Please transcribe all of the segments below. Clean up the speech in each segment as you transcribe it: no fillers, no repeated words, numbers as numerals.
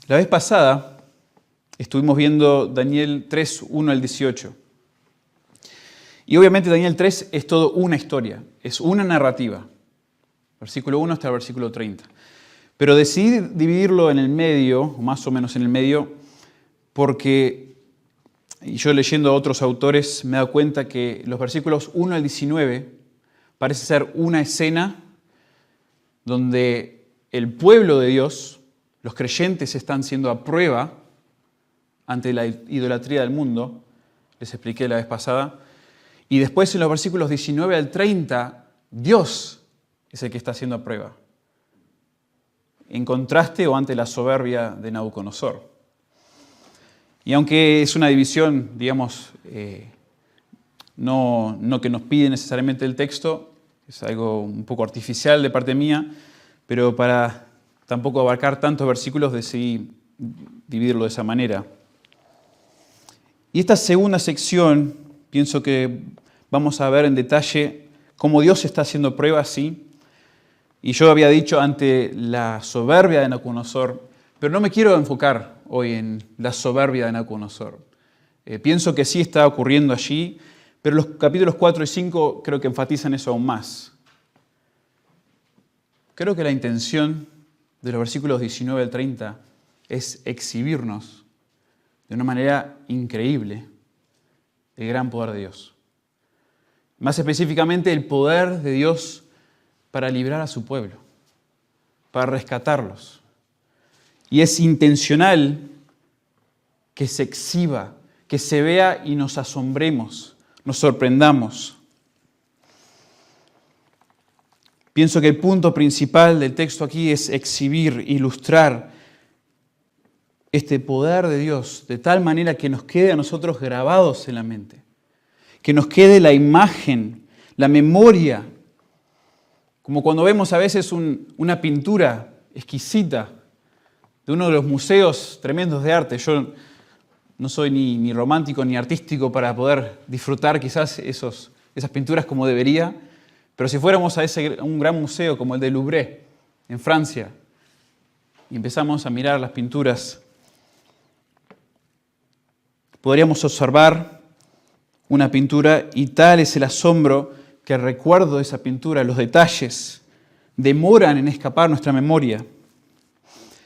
La vez pasada estuvimos viendo Daniel 3, 1 al 18. Y obviamente Daniel 3 es todo una historia, es una narrativa. Versículo 1 hasta el versículo 30. Pero decidí dividirlo en el medio, o más o menos en el medio, porque y yo leyendo a otros autores me he dado cuenta que los versículos 1 al 19 parece ser una escena donde el pueblo de Dios, los creyentes, están siendo a prueba ante la idolatría del mundo. Les expliqué la vez pasada. Y después en los versículos 19 al 30, Dios es el que está haciendo a prueba, en contraste o ante la soberbia de Nabucodonosor. Y aunque es una división, digamos, no que nos pide necesariamente el texto, es algo un poco artificial de parte mía, pero para tampoco abarcar tantos versículos decidí dividirlo de esa manera. Y esta segunda sección, pienso que vamos a ver en detalle cómo Dios está haciendo pruebas, sí. Y yo había dicho ante la soberbia de Nabucodonosor, pero no me quiero enfocar hoy en la soberbia de Nabucodonosor. Pienso que sí está ocurriendo allí, pero los capítulos 4 y 5 creo que enfatizan eso aún más. Creo que la intención de los versículos 19 al 30 es exhibirnos de una manera increíble el gran poder de Dios. Más específicamente el poder de Dios para librar a su pueblo, para rescatarlos. Y es intencional que se exhiba, que se vea y nos asombremos, nos sorprendamos. Pienso que el punto principal del texto aquí es exhibir, ilustrar este poder de Dios de tal manera que nos quede a nosotros grabados en la mente, que nos quede la imagen, la memoria, como cuando vemos a veces una pintura exquisita de uno de los museos tremendos de arte. Yo no soy ni romántico ni artístico para poder disfrutar quizás esas pinturas como debería, pero si fuéramos a un gran museo como el de Louvre en Francia y empezamos a mirar las pinturas, podríamos observar una pintura y tal es el asombro que el recuerdo de esa pintura, los detalles, demoran en escapar nuestra memoria.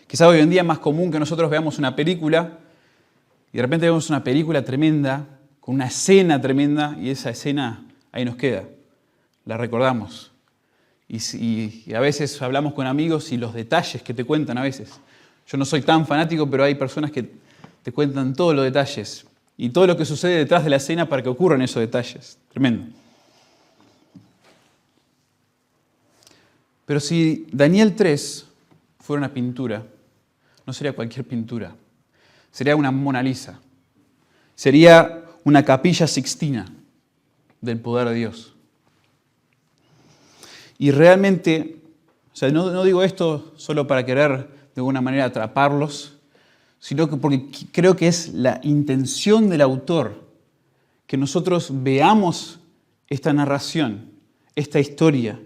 Quizá hoy en día es más común que nosotros veamos una película y de repente vemos una película tremenda, con una escena tremenda, y esa escena ahí nos queda, la recordamos. Y a veces hablamos con amigos y los detalles que te cuentan a veces. Yo no soy tan fanático, pero hay personas que te cuentan todos los detalles y todo lo que sucede detrás de la escena para que ocurran esos detalles. Tremendo. Pero si Daniel 3 fuera una pintura, no sería cualquier pintura. Sería una Mona Lisa. Sería una capilla sixtina del poder de Dios. Y realmente, no digo esto solo para querer de alguna manera atraparlos, sino que porque creo que es la intención del autor que nosotros veamos esta narración, esta historia,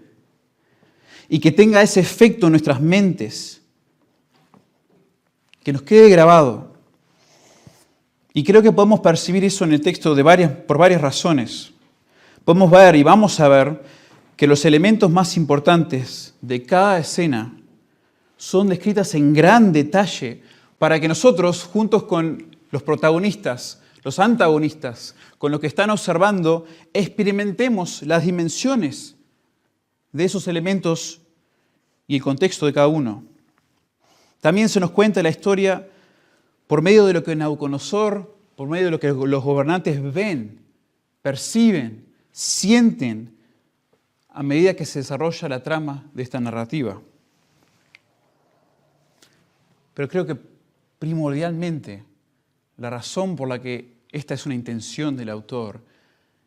y que tenga ese efecto en nuestras mentes, que nos quede grabado. Y creo que podemos percibir eso en el texto por varias razones. Podemos ver y vamos a ver que los elementos más importantes de cada escena son descritas en gran detalle para que nosotros, juntos con los protagonistas, los antagonistas, con los que están observando, experimentemos las dimensiones de esos elementos y el contexto de cada uno. También se nos cuenta la historia por medio de lo que Nabucodonosor, por medio de lo que los gobernantes ven, perciben, sienten a medida que se desarrolla la trama de esta narrativa. Pero creo que primordialmente la razón por la que esta es una intención del autor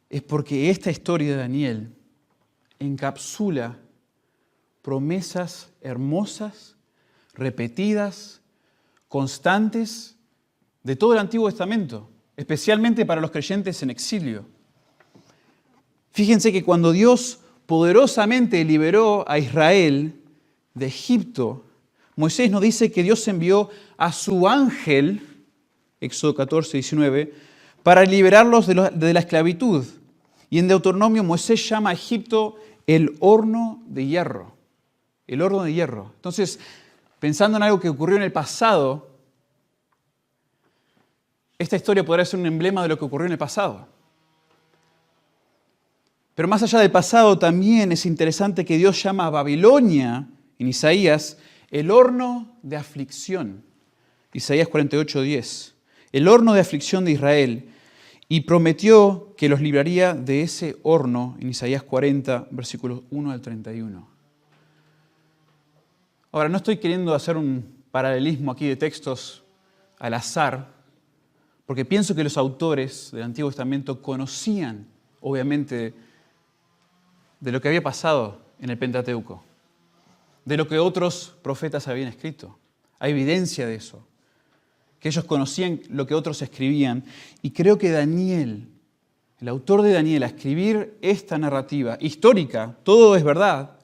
es porque esta historia de Daniel encapsula promesas hermosas, repetidas, constantes de todo el Antiguo Testamento, especialmente para los creyentes en exilio. Fíjense que cuando Dios poderosamente liberó a Israel de Egipto, Moisés nos dice que Dios envió a su ángel, Éxodo 14, 19, para liberarlos de la esclavitud. Y en Deuteronomio Moisés llama a Egipto el horno de hierro. El horno de hierro. Entonces, pensando en algo que ocurrió en el pasado, esta historia podría ser un emblema de lo que ocurrió en el pasado. Pero más allá del pasado, también es interesante que Dios llama a Babilonia, en Isaías, el horno de aflicción. Isaías 48, 10. El horno de aflicción de Israel. Y prometió que los libraría de ese horno en Isaías 40, versículos 1 al 31. Ahora, no estoy queriendo hacer un paralelismo aquí de textos al azar, porque pienso que los autores del Antiguo Testamento conocían, obviamente, de lo que había pasado en el Pentateuco, de lo que otros profetas habían escrito. Hay evidencia de eso, que ellos conocían lo que otros escribían. Y creo que Daniel, el autor de Daniel, a escribir esta narrativa histórica, todo es verdad,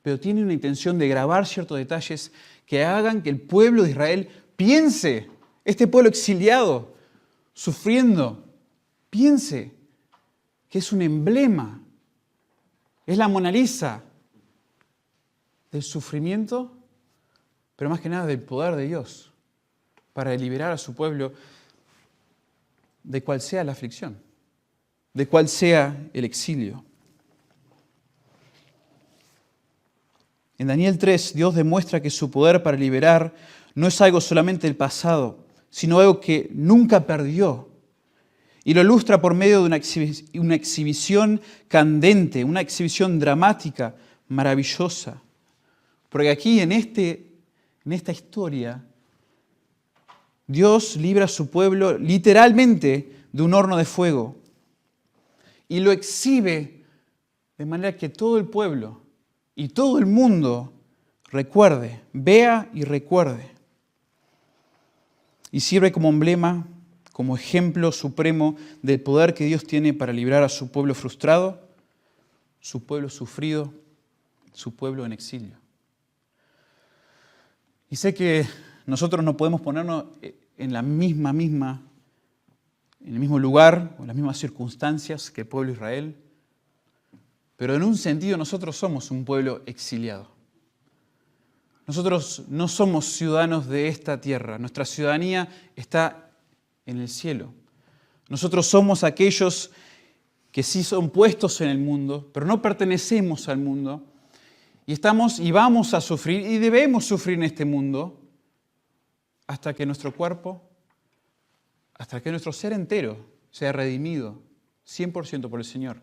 pero tiene una intención de grabar ciertos detalles que hagan que el pueblo de Israel piense, este pueblo exiliado, sufriendo, piense que es un emblema, es la Mona Lisa del sufrimiento, pero más que nada del poder de Dios para liberar a su pueblo de cual sea la aflicción, de cual sea el exilio. En Daniel 3, Dios demuestra que su poder para liberar no es algo solamente del pasado, sino algo que nunca perdió. Y lo ilustra por medio de una exhibición candente, una exhibición dramática, maravillosa. Porque aquí en esta historia, Dios libra a su pueblo literalmente de un horno de fuego y lo exhibe de manera que todo el pueblo y todo el mundo recuerde, vea y recuerde. Y sirve como emblema, como ejemplo supremo del poder que Dios tiene para librar a su pueblo frustrado, su pueblo sufrido, su pueblo en exilio. Y sé que nosotros no podemos ponernos en el mismo lugar o en las mismas circunstancias que el pueblo de Israel, pero en un sentido nosotros somos un pueblo exiliado. Nosotros no somos ciudadanos de esta tierra, nuestra ciudadanía está en el cielo. Nosotros somos aquellos que sí son puestos en el mundo, pero no pertenecemos al mundo, y vamos a sufrir y debemos sufrir en este mundo hasta que nuestro cuerpo, hasta que nuestro ser entero sea redimido 100% por el Señor,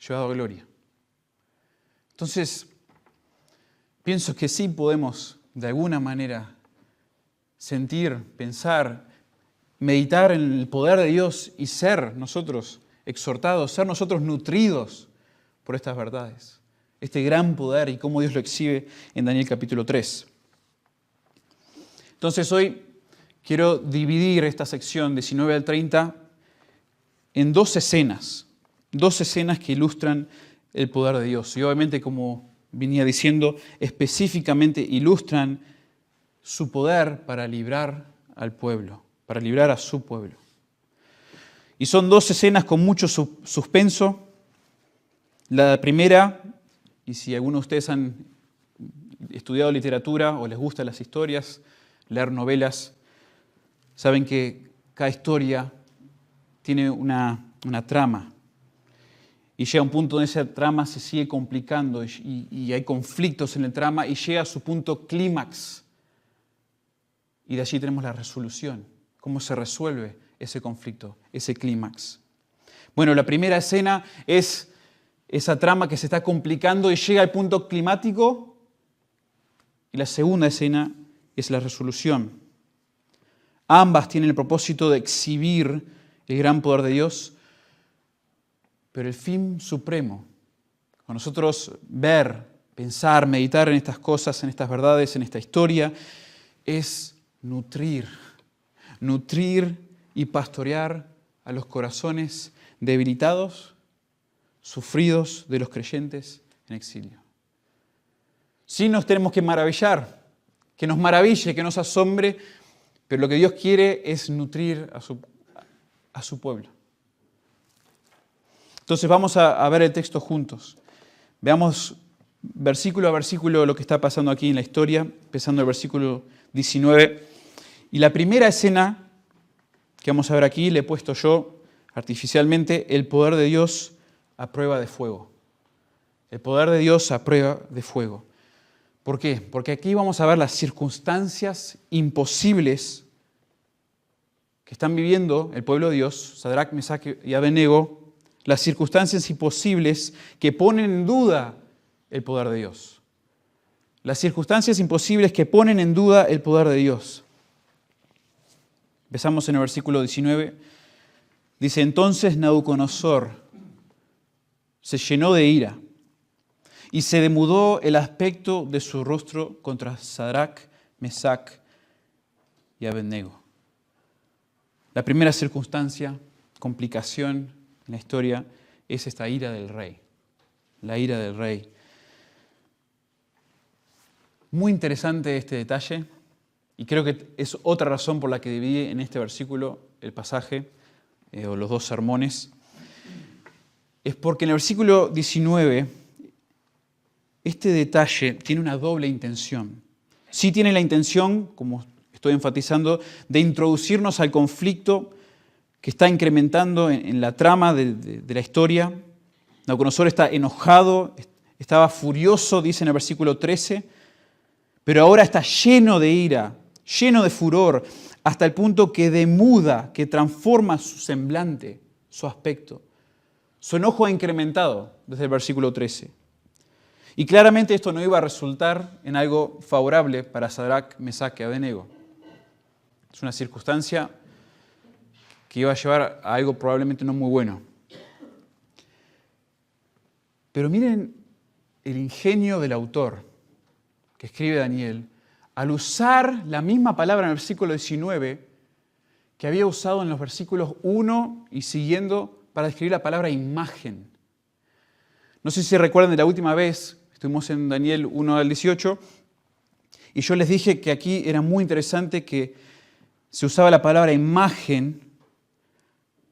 llevado a gloria. Entonces, pienso que sí podemos de alguna manera sentir, pensar, meditar en el poder de Dios y ser nosotros exhortados, ser nosotros nutridos por estas verdades. Este gran poder y cómo Dios lo exhibe en Daniel capítulo 3. Entonces hoy quiero dividir esta sección 19 al 30 en dos escenas que ilustran el poder de Dios. Y obviamente, como venía diciendo, específicamente ilustran su poder para librar al pueblo, para librar a su pueblo. Y son dos escenas con mucho suspenso. La primera, y si algunos de ustedes han estudiado literatura o les gustan las historias, leer novelas, saben que cada historia tiene una trama. Y llega a un punto donde esa trama se sigue complicando y hay conflictos en el trama y llega a su punto clímax. Y de allí tenemos la resolución. ¿Cómo se resuelve ese conflicto, ese clímax? Bueno, la primera escena es esa trama que se está complicando y llega al punto climático. Y la segunda escena es la resolución. Ambas tienen el propósito de exhibir el gran poder de Dios, pero el fin supremo, con nosotros ver, pensar, meditar en estas cosas, en estas verdades, en esta historia, es nutrir y pastorear a los corazones debilitados, sufridos de los creyentes en exilio. Sí nos tenemos que maravillar que nos maraville, que nos asombre, pero lo que Dios quiere es nutrir a su pueblo. Entonces vamos a ver el texto juntos. Veamos versículo a versículo lo que está pasando aquí en la historia, empezando el versículo 19. Y la primera escena que vamos a ver aquí, le he puesto yo artificialmente, el poder de Dios a prueba de fuego. El poder de Dios a prueba de fuego. ¿Por qué? Porque aquí vamos a ver las circunstancias imposibles que están viviendo el pueblo de Dios, Sadrac, Mesac y Abednego, las circunstancias imposibles que ponen en duda el poder de Dios. Las circunstancias imposibles que ponen en duda el poder de Dios. Empezamos en el versículo 19. Dice, entonces Nabucodonosor se llenó de ira y se demudó el aspecto de su rostro contra Sadrac, Mesac y Abednego. La primera circunstancia, complicación en la historia, es esta ira del rey. La ira del rey. Muy interesante este detalle, y creo que es otra razón por la que dividí en este versículo el pasaje, o los dos sermones. Es porque en el versículo 19, este detalle tiene una doble intención. Sí tiene la intención, como estoy enfatizando, de introducirnos al conflicto que está incrementando en la trama de la historia. Nabucodonosor está enojado, estaba furioso, dice en el versículo 13, pero ahora está lleno de ira, lleno de furor, hasta el punto que demuda, que transforma su semblante, su aspecto. Su enojo ha incrementado desde el versículo 13. Y claramente esto no iba a resultar en algo favorable para Sadrac, Mesac y Abednego. Es una circunstancia que iba a llevar a algo probablemente no muy bueno. Pero miren el ingenio del autor que escribe Daniel al usar la misma palabra en el versículo 19 que había usado en los versículos 1 y siguiendo para describir la palabra imagen. No sé si recuerdan de la última vez, estuvimos en Daniel 1 al 18, y yo les dije que aquí era muy interesante que se usaba la palabra imagen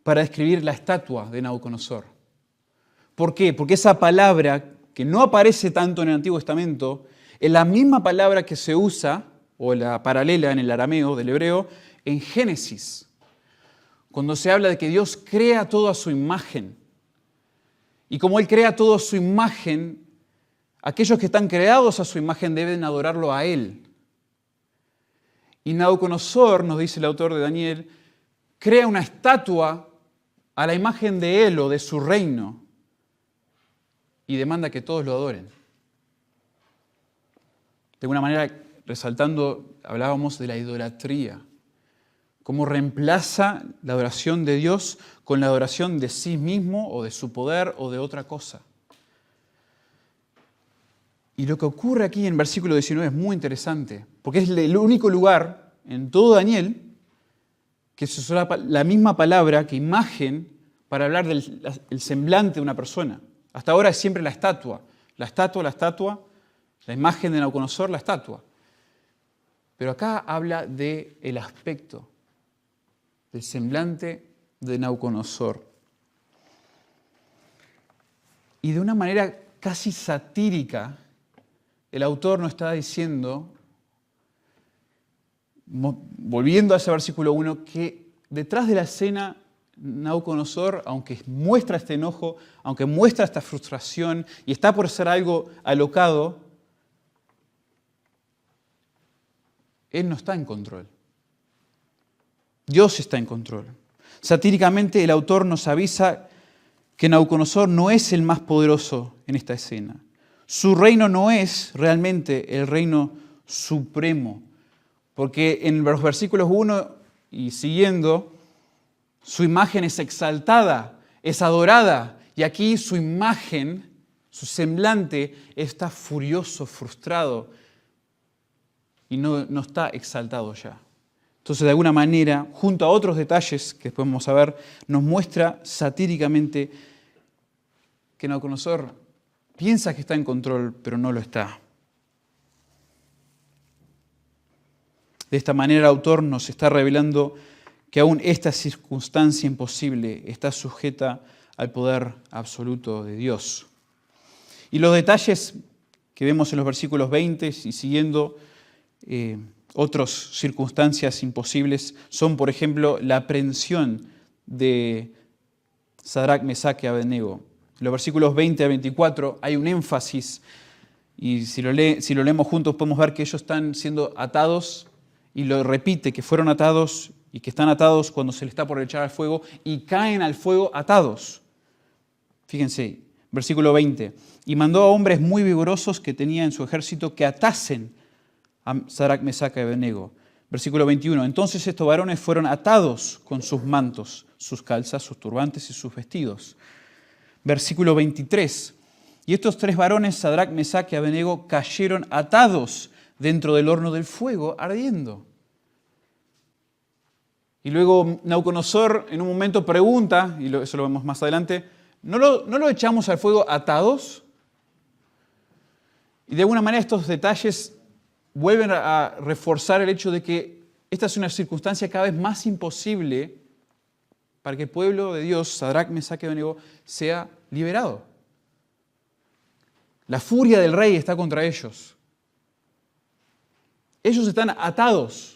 para describir la estatua de Nabucodonosor. ¿Por qué? Porque esa palabra, que no aparece tanto en el Antiguo Testamento, es la misma palabra que se usa, o la paralela en el arameo del hebreo, en Génesis, cuando se habla de que Dios crea todo a su imagen. Y como Él crea todo a su imagen, aquellos que están creados a su imagen deben adorarlo a Él. Y Nabucodonosor, nos dice el autor de Daniel, crea una estatua a la imagen de Él o de su reino y demanda que todos lo adoren. De alguna manera, resaltando, hablábamos de la idolatría. Cómo reemplaza la adoración de Dios con la adoración de sí mismo o de su poder o de otra cosa. Y lo que ocurre aquí en versículo 19 es muy interesante, porque es el único lugar en todo Daniel que se usa la misma palabra que imagen para hablar del semblante de una persona. Hasta ahora es siempre la estatua, la imagen de Nabucodonosor, la estatua. Pero acá habla del aspecto, del semblante de Nabucodonosor. Y de una manera casi satírica, el autor nos está diciendo, volviendo a ese versículo 1, que detrás de la escena Nabucodonosor, aunque muestra este enojo, aunque muestra esta frustración y está por ser algo alocado, él no está en control. Dios está en control. Satíricamente el autor nos avisa que Nabucodonosor no es el más poderoso en esta escena. Su reino no es realmente el reino supremo, porque en los versículos 1 y siguiendo, su imagen es exaltada, es adorada, y aquí su imagen, su semblante, está furioso, frustrado, y no está exaltado ya. Entonces, de alguna manera, junto a otros detalles que después vamos a ver, nos muestra satíricamente que Nabucodonosor piensa que está en control, pero no lo está. De esta manera el autor nos está revelando que aún esta circunstancia imposible está sujeta al poder absoluto de Dios. Y los detalles que vemos en los versículos 20 y siguiendo, otras circunstancias imposibles son, por ejemplo, la aprehensión de Sadrac, Mesac y Abednego. En los versículos 20 a 24 hay un énfasis, y si lo leemos juntos podemos ver que ellos están siendo atados, y lo repite, que fueron atados y que están atados cuando se les está por echar al fuego, y caen al fuego atados. Fíjense, versículo 20. Y mandó a hombres muy vigorosos que tenía en su ejército que atasen a Sadrac, Mesac y Abednego. Versículo 21. Entonces estos varones fueron atados con sus mantos, sus calzas, sus turbantes y sus vestidos. Versículo 23. Y estos tres varones, Sadrac, Mesac y Abednego, cayeron atados dentro del horno del fuego ardiendo. Y luego Nabucodonosor en un momento pregunta, y eso lo vemos más adelante, ¿no lo echamos al fuego atados? Y de alguna manera estos detalles vuelven a reforzar el hecho de que esta es una circunstancia cada vez más imposible para que el pueblo de Dios, Sadrac, Mesac y Abednego, sea liberado. La furia del rey está contra ellos. Ellos están atados.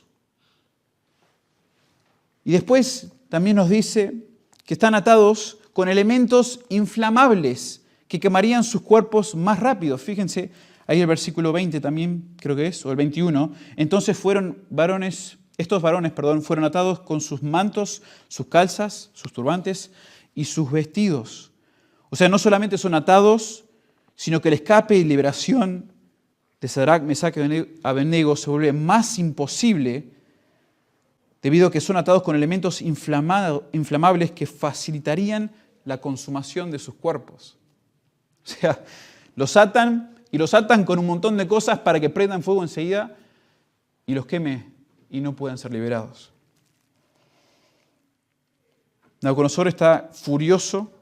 Y después también nos dice que están atados con elementos inflamables que quemarían sus cuerpos más rápido. Fíjense, ahí el versículo 20 también, creo que es, o el 21. Entonces estos varones fueron atados con sus mantos, sus calzas, sus turbantes y sus vestidos. O sea, no solamente son atados, sino que el escape y liberación de Sadrac, Mesac y Abednego se vuelve más imposible debido a que son atados con elementos inflamables que facilitarían la consumación de sus cuerpos. O sea, los atan con un montón de cosas para que prendan fuego enseguida y los queme y no puedan ser liberados. Nabucodonosor está furioso,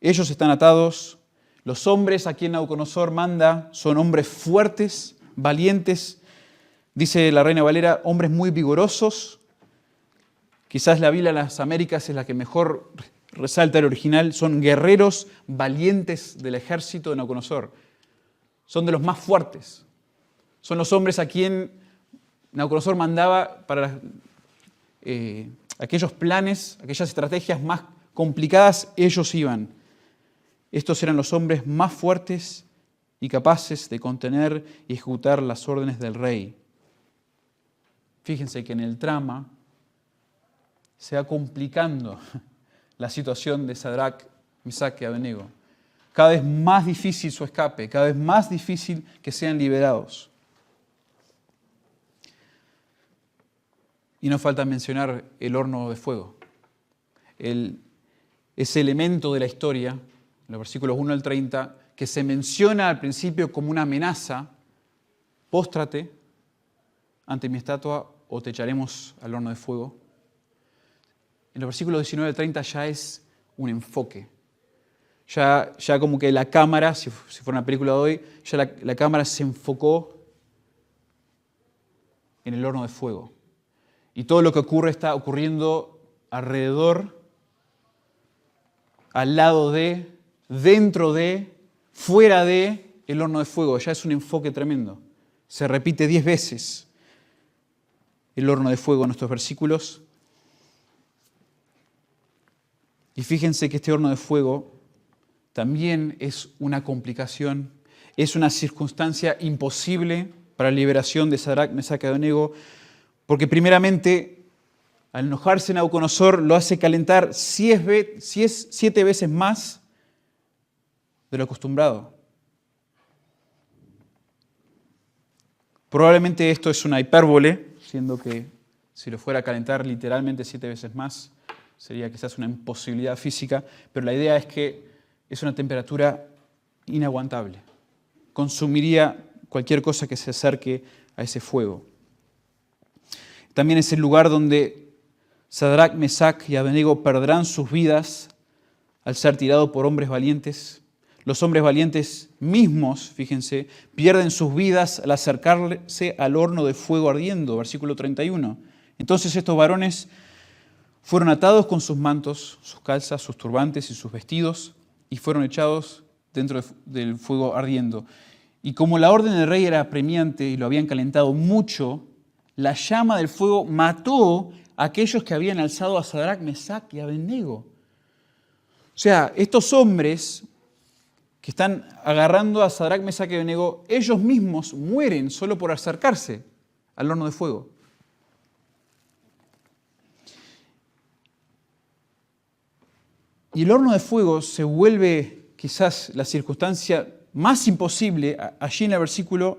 ellos están atados. Los hombres a quien Nabucodonosor manda son hombres fuertes, valientes. Dice la Reina Valera, hombres muy vigorosos. Quizás la Biblia de las Américas es la que mejor resalta el original. Son guerreros valientes del ejército de Nabucodonosor. Son de los más fuertes. Son los hombres a quien Nabucodonosor mandaba para aquellos planes, aquellas estrategias más complicadas, ellos iban. Estos eran los hombres más fuertes y capaces de contener y ejecutar las órdenes del rey. Fíjense que en el trama se va complicando la situación de Sadrac, Mesac y Abednego. Cada vez más difícil su escape, cada vez más difícil que sean liberados. Y no falta mencionar el horno de fuego. Ese elemento de la historia, en los versículos 1 al 30, que se menciona al principio como una amenaza: póstrate ante mi estatua o te echaremos al horno de fuego. En los versículos 19 al 30 ya es un enfoque. Ya como que la cámara, si fuera una película de hoy, ya la cámara se enfocó en el horno de fuego. Y todo lo que ocurre está ocurriendo alrededor, al lado de, dentro de, fuera de el horno de fuego. Ya es un enfoque tremendo. Se repite 10 veces el horno de fuego en estos versículos. Y fíjense que este horno de fuego también es una complicación, es una circunstancia imposible para la liberación de Sadrac, Mesac y Abednego, porque primeramente, al enojarse Nabucodonosor, lo hace calentar 7 veces más de lo acostumbrado. Probablemente esto es una hipérbole, siendo que si lo fuera a calentar literalmente 7 veces más, sería quizás una imposibilidad física, pero la idea es que es una temperatura inaguantable. Consumiría cualquier cosa que se acerque a ese fuego. También es el lugar donde Sadrac, Mesac y Abednego perderán sus vidas al ser tirados por hombres valientes. Los hombres valientes mismos, fíjense, pierden sus vidas al acercarse al horno de fuego ardiendo, versículo 31. Entonces estos varones fueron atados con sus mantos, sus calzas, sus turbantes y sus vestidos, y fueron echados dentro del fuego ardiendo. Y como la orden del rey era apremiante y lo habían calentado mucho, la llama del fuego mató a aquellos que habían alzado a Sadrac, Mesac y Abednego. O sea, estos hombres que están agarrando a Sadrac, Mesac y Abednego, ellos mismos mueren solo por acercarse al horno de fuego. Y el horno de fuego se vuelve quizás la circunstancia más imposible allí en el versículo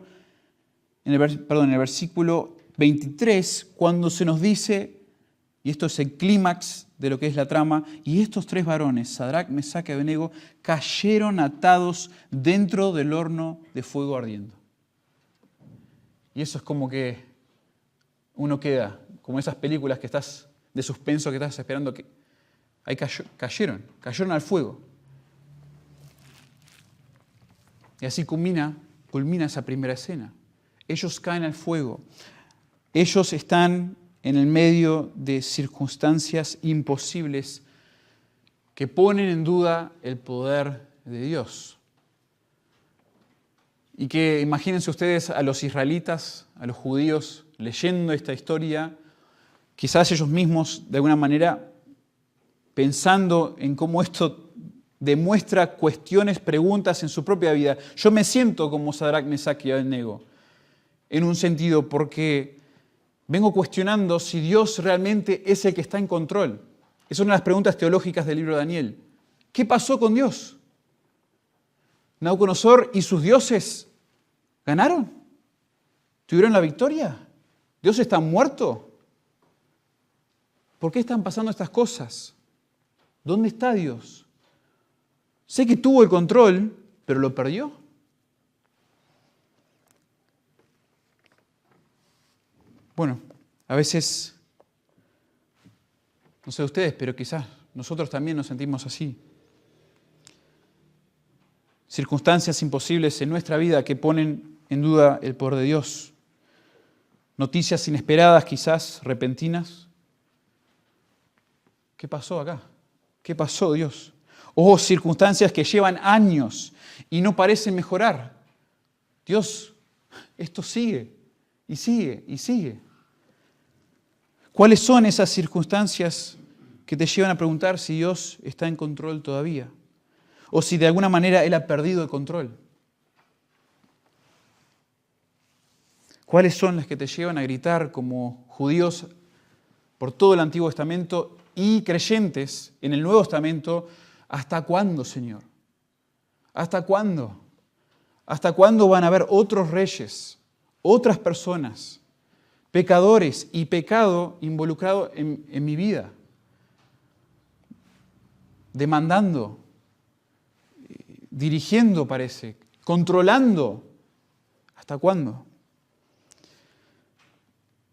23, cuando se nos dice, y esto es el clímax de lo que es la trama, y estos tres varones, Sadrac, Mesac y Abednego, cayeron atados dentro del horno de fuego ardiendo. Y eso es como que uno queda, como esas películas que estás de suspenso que estás esperando que ahí cayeron al fuego. Y así culmina esa primera escena. Ellos caen al fuego. Ellos están en el medio de circunstancias imposibles que ponen en duda el poder de Dios. Y que imagínense ustedes a los israelitas, a los judíos, leyendo esta historia, quizás ellos mismos de alguna manera pensando en cómo esto demuestra cuestiones, preguntas en su propia vida. Yo me siento como Sadrac, Mesac y Abednego, en un sentido, porque vengo cuestionando si Dios realmente es el que está en control. Es una de las preguntas teológicas del libro de Daniel. ¿Qué pasó con Dios? ¿Nabucodonosor y sus dioses ganaron? ¿Tuvieron la victoria? ¿Dios está muerto? ¿Por qué están pasando estas cosas? ¿Dónde está Dios? Sé que tuvo el control, pero lo perdió. Bueno, a veces, no sé ustedes, pero quizás nosotros también nos sentimos así. Circunstancias imposibles en nuestra vida que ponen en duda el poder de Dios. Noticias inesperadas, quizás repentinas. ¿Qué pasó acá? ¿Qué pasó, Dios? O circunstancias que llevan años y no parecen mejorar. Dios, esto sigue y sigue y sigue. ¿Cuáles son esas circunstancias que te llevan a preguntar si Dios está en control todavía? O si de alguna manera Él ha perdido el control. ¿Cuáles son las que te llevan a gritar como judíos por todo el Antiguo Testamento y creyentes en el Nuevo Testamento? ¿Hasta cuándo, Señor? ¿Hasta cuándo? ¿Hasta cuándo van a haber otros reyes, otras personas, pecadores y pecado involucrado en mi vida? Demandando, dirigiendo, parece, controlando. ¿Hasta cuándo?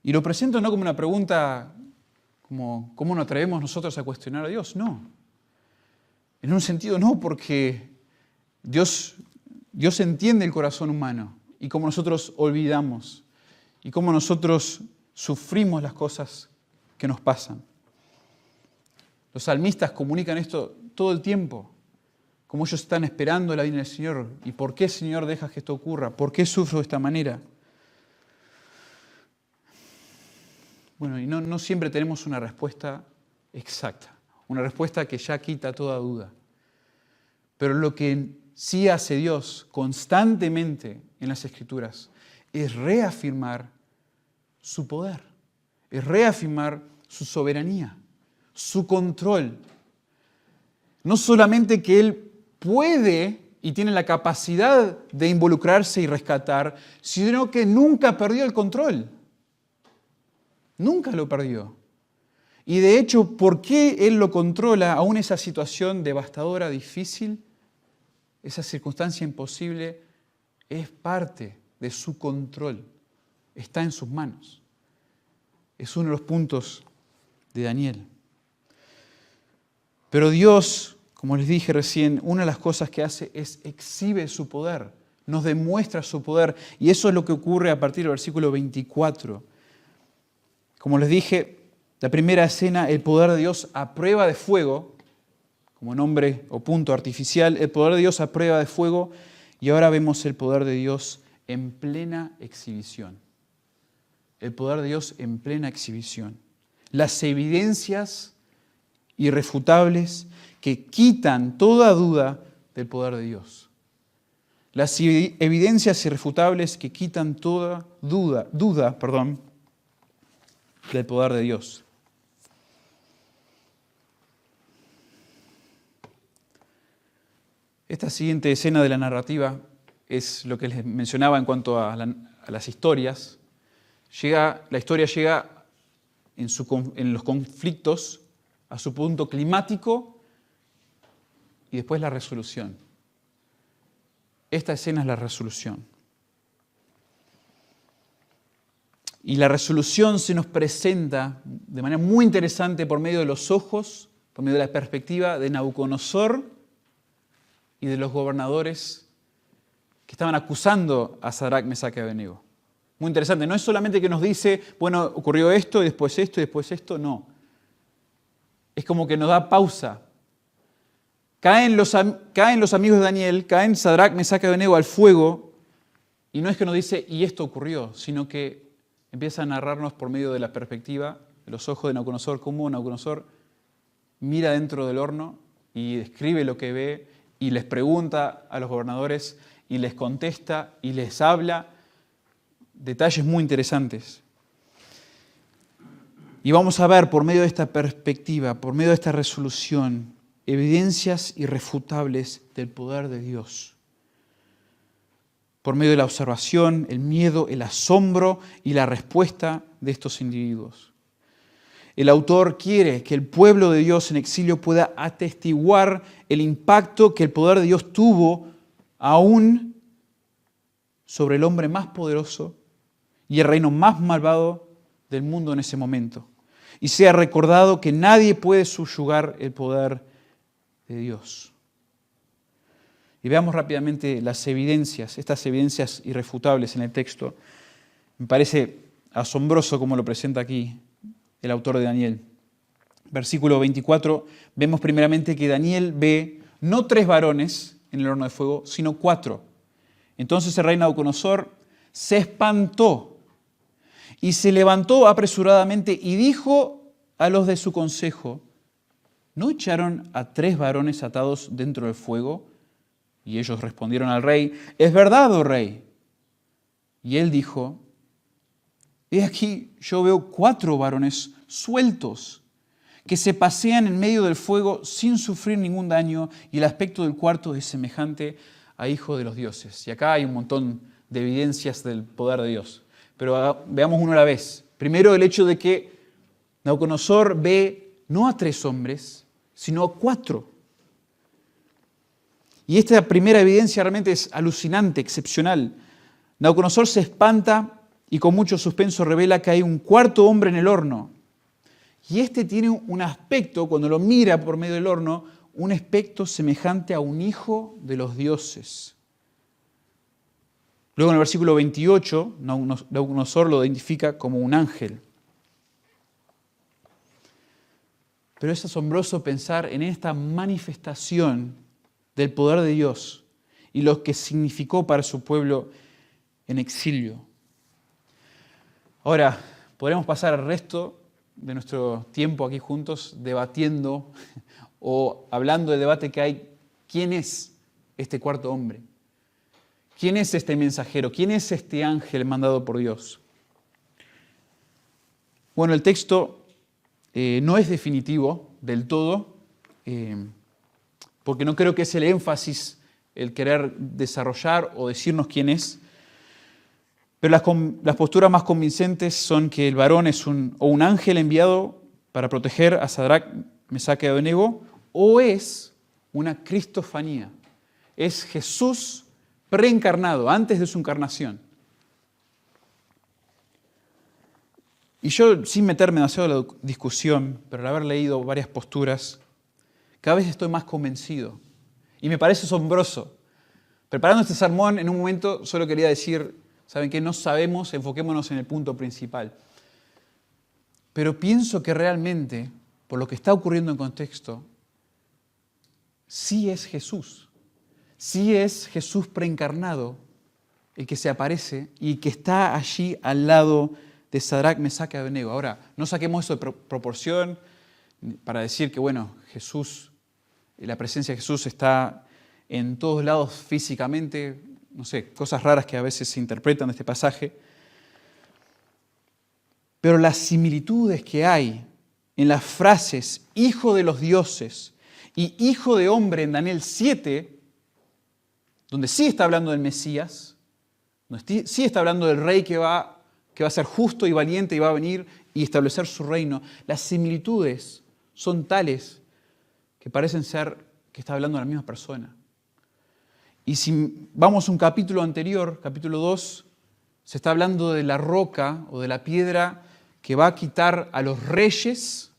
Y lo presento no como una pregunta como ¿cómo nos atrevemos nosotros a cuestionar a Dios? No. En un sentido no, porque Dios entiende el corazón humano y cómo nosotros olvidamos y cómo nosotros sufrimos las cosas que nos pasan. Los salmistas comunican esto todo el tiempo, cómo ellos están esperando la venida del Señor y por qué, Señor, dejas que esto ocurra, por qué sufro de esta manera. Bueno, y no siempre tenemos una respuesta exacta, una respuesta que ya quita toda duda. Pero lo que sí hace Dios constantemente en las Escrituras es reafirmar su poder, es reafirmar su soberanía, su control. No solamente que Él puede y tiene la capacidad de involucrarse y rescatar, sino que nunca perdió el control. Nunca lo perdió. Y de hecho, ¿por qué Él lo controla aún esa situación devastadora, difícil? Esa circunstancia imposible es parte de su control. Está en sus manos. Es uno de los puntos de Daniel. Pero Dios, como les dije recién, una de las cosas que hace es exhibe su poder, nos demuestra su poder. Y eso es lo que ocurre a partir del versículo 24. Como les dije, la primera escena, el poder de Dios a prueba de fuego, como nombre o punto artificial, el poder de Dios a prueba de fuego, y ahora vemos el poder de Dios en plena exhibición. El poder de Dios en plena exhibición. Las evidencias irrefutables que quitan toda duda del poder de Dios. Las evidencias irrefutables que quitan toda duda del poder de Dios. Esta siguiente escena de la narrativa es lo que les mencionaba en cuanto a las historias. La historia llega en los conflictos a su punto climático y después la resolución. Esta escena es la resolución. Y la resolución se nos presenta de manera muy interesante por medio de los ojos, por medio de la perspectiva de Nabucodonosor y de los gobernadores que estaban acusando a Sadrach, Mesach y Abednego. Muy interesante, no es solamente que nos dice, bueno, ocurrió esto y después esto, no. Es como que nos da pausa. Caen los amigos de Daniel, caen Sadrach, Mesach y Abednego al fuego, y no es que nos dice, y esto ocurrió, sino que empieza a narrarnos por medio de la perspectiva, de los ojos de Nabucodonosor, cómo Nabucodonosor mira dentro del horno y describe lo que ve y les pregunta a los gobernadores y les contesta y les habla. Detalles muy interesantes. Y vamos a ver por medio de esta perspectiva, por medio de esta resolución, evidencias irrefutables del poder de Dios. Por medio de la observación, el miedo, el asombro y la respuesta de estos individuos. El autor quiere que el pueblo de Dios en exilio pueda atestiguar el impacto que el poder de Dios tuvo aún sobre el hombre más poderoso y el reino más malvado del mundo en ese momento. Y sea recordado que nadie puede subyugar el poder de Dios. Y veamos rápidamente las evidencias, estas evidencias irrefutables en el texto. Me parece asombroso como lo presenta aquí el autor de Daniel. Versículo 24, vemos primeramente que Daniel ve no 3 varones en el horno de fuego, sino 4. Entonces el rey Nabucodonosor se espantó y se levantó apresuradamente y dijo a los de su consejo, ¿no echaron a 3 varones atados dentro del fuego? Y ellos respondieron al rey, es verdad, oh rey. Y él dijo, he aquí yo veo 4 varones sueltos que se pasean en medio del fuego sin sufrir ningún daño y el aspecto del cuarto es semejante a hijo de los dioses. Y acá hay un montón de evidencias del poder de Dios. Pero veamos uno a la vez. Primero el hecho de que Nabucodonosor ve no a 3 hombres, sino a 4. Y esta primera evidencia realmente es alucinante, excepcional. Nabucodonosor se espanta y con mucho suspenso revela que hay un 4.º hombre en el horno. Y este tiene un aspecto, cuando lo mira por medio del horno, un aspecto semejante a un hijo de los dioses. Luego en el versículo 28, Nabucodonosor lo identifica como un ángel. Pero es asombroso pensar en esta manifestación del poder de Dios y lo que significó para su pueblo en exilio. Ahora, podremos pasar el resto de nuestro tiempo aquí juntos debatiendo o hablando del debate que hay, ¿quién es este 4.º hombre? ¿Quién es este mensajero? ¿Quién es este ángel mandado por Dios? Bueno, el texto no es definitivo del todo, porque no creo que es el énfasis el querer desarrollar o decirnos quién es, pero las posturas más convincentes son que el varón es un ángel enviado para proteger a Sadrach, Mesach y Abednego, o es una cristofanía, es Jesús preencarnado, antes de su encarnación. Y yo, sin meterme demasiado en la discusión, pero al haber leído varias posturas, Cada vez estoy más convencido. Y me parece asombroso. Preparando este sermón, en un momento solo quería decir, ¿saben qué? No sabemos, enfoquémonos en el punto principal. Pero pienso que realmente, por lo que está ocurriendo en contexto, sí es Jesús. Sí es Jesús preencarnado el que se aparece y que está allí al lado de Sadrach, Mesach y Abednego. Ahora, no saquemos eso de proporción para decir que, bueno, Jesús, la presencia de Jesús está en todos lados físicamente, no sé, cosas raras que a veces se interpretan de este pasaje. Pero las similitudes que hay en las frases hijo de los dioses y hijo de hombre en Daniel 7, donde sí está hablando del Mesías, donde sí está hablando del rey que va a ser justo y valiente y va a venir y establecer su reino, las similitudes son tales que parecen ser que está hablando de la misma persona. Y si vamos a un capítulo anterior, capítulo 2, se está hablando de la roca o de la piedra que va a quitar a los reyes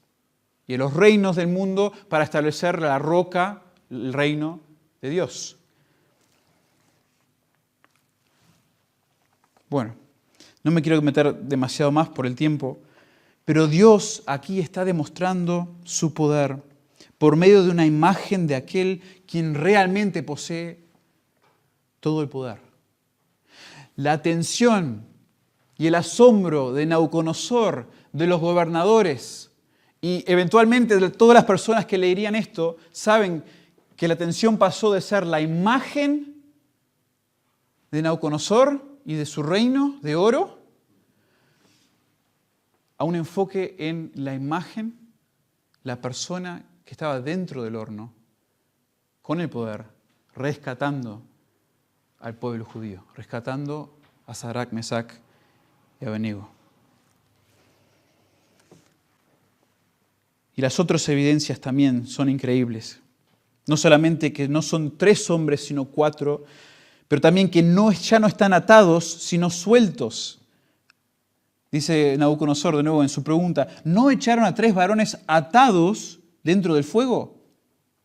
y a los reinos del mundo para establecer la roca, el reino de Dios. Bueno, no me quiero meter demasiado más por el tiempo, pero Dios aquí está demostrando su poder por medio de una imagen de aquel quien realmente posee todo el poder. La atención y el asombro de Nabucodonosor, de los gobernadores y eventualmente de todas las personas que leerían esto, saben que la atención pasó de ser la imagen de Nabucodonosor y de su reino de oro a un enfoque en la imagen, la persona que estaba dentro del horno, con el poder, rescatando al pueblo judío, rescatando a Sadrach, Mesach y Abednego. Y las otras evidencias también son increíbles. No solamente que no son 3 hombres, sino 4, pero también que ya no están atados, sino sueltos. Dice Nabucodonosor de nuevo en su pregunta, ¿no echaron a 3 varones atados dentro del fuego?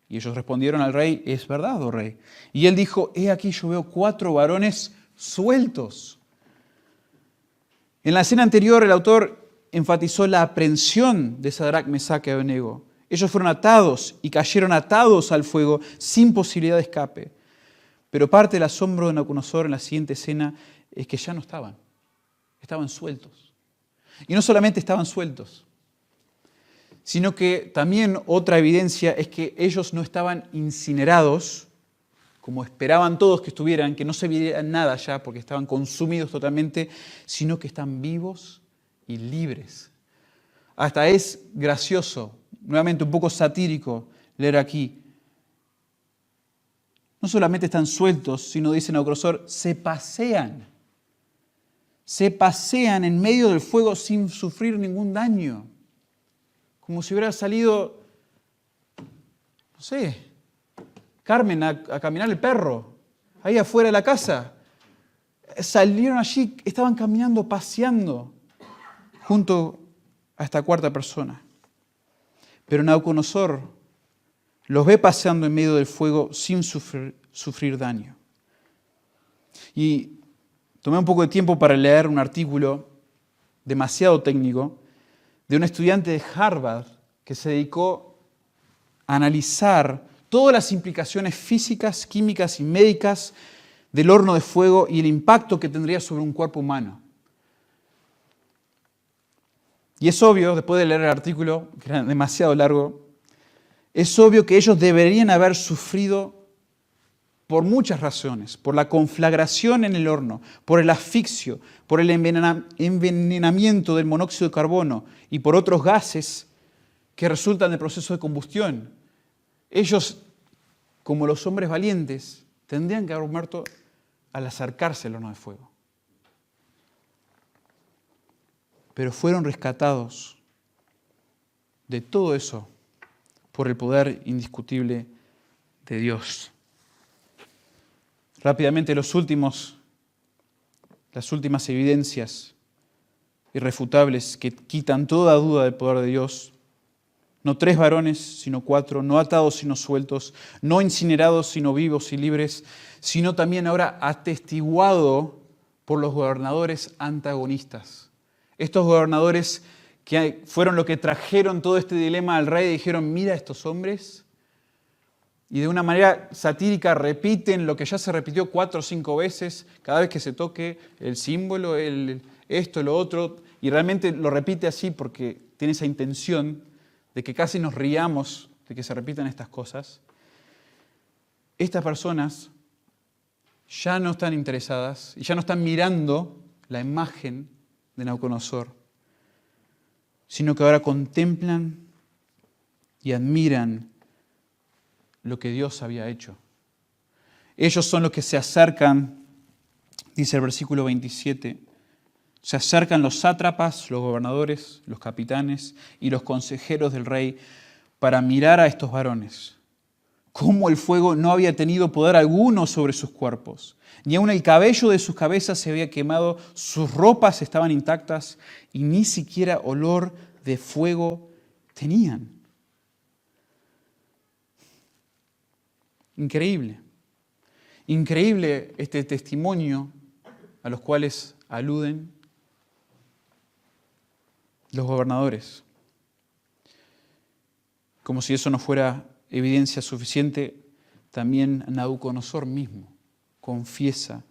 Y ellos respondieron al rey, es verdad, oh rey. Y él dijo, he aquí yo veo 4 varones sueltos. En la escena anterior el autor enfatizó la aprehensión de Sadrach, Mesach y Abednego. Ellos fueron atados y cayeron atados al fuego sin posibilidad de escape. Pero parte del asombro de Nabucodonosor en la siguiente escena es que ya no estaban sueltos. Y no solamente estaban sueltos, sino que también otra evidencia es que ellos no estaban incinerados, como esperaban todos que estuvieran, que no se viera nada ya porque estaban consumidos totalmente, sino que están vivos y libres. Hasta es gracioso, nuevamente un poco satírico leer aquí. No solamente están sueltos, sino, dice Nabucodonosor, se pasean en medio del fuego sin sufrir ningún daño. Como si hubiera salido, no sé, Carmen a caminar el perro, ahí afuera de la casa. Salieron allí, estaban caminando, paseando, junto a esta 4ª persona. Pero Nabucodonosor los ve paseando en medio del fuego sin sufrir daño. Y tomé un poco de tiempo para leer un artículo demasiado técnico de un estudiante de Harvard que se dedicó a analizar todas las implicaciones físicas, químicas y médicas del horno de fuego y el impacto que tendría sobre un cuerpo humano. Y es obvio, después de leer el artículo, que era demasiado largo, es obvio que ellos deberían haber sufrido por muchas razones, por la conflagración en el horno, por el asfixio, por el envenenamiento del monóxido de carbono y por otros gases que resultan del proceso de combustión. Ellos, como los hombres valientes, tendrían que haber muerto al acercarse al horno de fuego. Pero fueron rescatados de todo eso por el poder indiscutible de Dios. Rápidamente las últimas evidencias irrefutables que quitan toda duda del poder de Dios No 3 varones, sino 4, no atados, sino sueltos, no incinerados, sino vivos y libres, sino también ahora atestiguado por los gobernadores antagonistas. Estos gobernadores que fueron los que trajeron todo este dilema al rey y dijeron, mira a estos hombres, y de una manera satírica repiten lo que ya se repitió 4 o 5 veces, cada vez que se toque el símbolo, esto, lo otro, y realmente lo repite así porque tiene esa intención de que casi nos riamos de que se repitan estas cosas. Estas personas ya no están interesadas y ya no están mirando la imagen de Nabucodonosor, sino que ahora contemplan y admiran lo que Dios había hecho. Ellos son los que se acercan, dice el versículo 27, se acercan los sátrapas, los gobernadores, los capitanes y los consejeros del rey para mirar a estos varones. Cómo el fuego no había tenido poder alguno sobre sus cuerpos, ni aun el cabello de sus cabezas se había quemado, sus ropas estaban intactas y ni siquiera olor de fuego tenían. Increíble. Increíble este testimonio a los cuales aluden los gobernadores. Como si eso no fuera evidencia suficiente, también Nabucodonosor mismo confiesa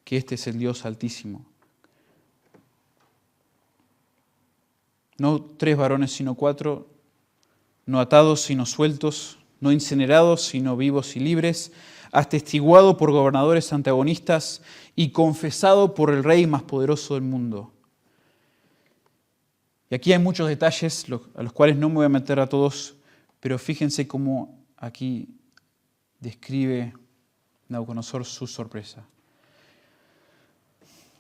que este es el Dios Altísimo. No 3 varones, sino 4, no atados, sino sueltos, no incinerados, sino vivos y libres, atestiguado por gobernadores antagonistas y confesado por el rey más poderoso del mundo. Y aquí hay muchos detalles a los cuales no me voy a meter a todos, pero fíjense cómo aquí describe Nabucodonosor su sorpresa.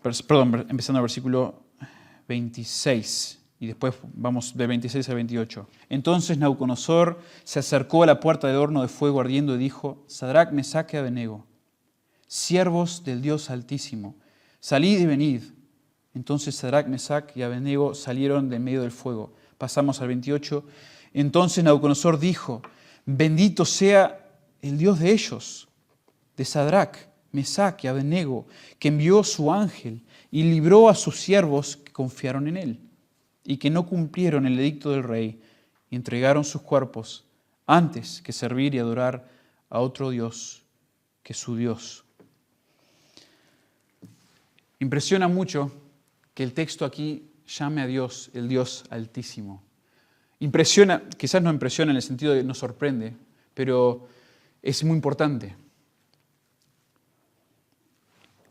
Empezando al versículo 26. Y después vamos del 26 al 28. Entonces Nabucodonosor se acercó a la puerta del horno de fuego ardiendo y dijo, Sadrac, Mesac y Abednego, siervos del Dios Altísimo, salid y venid. Entonces Sadrac, Mesac y Abednego salieron de medio del fuego. Pasamos al 28. Entonces Nabucodonosor dijo, bendito sea el Dios de ellos, de Sadrac, Mesac y Abednego, que envió su ángel y libró a sus siervos que confiaron en él y que no cumplieron el edicto del rey y entregaron sus cuerpos antes que servir y adorar a otro Dios que su Dios. Impresiona mucho que el texto aquí llame a Dios el Dios Altísimo. Impresiona, quizás no impresiona en el sentido de nos sorprende, pero es muy importante.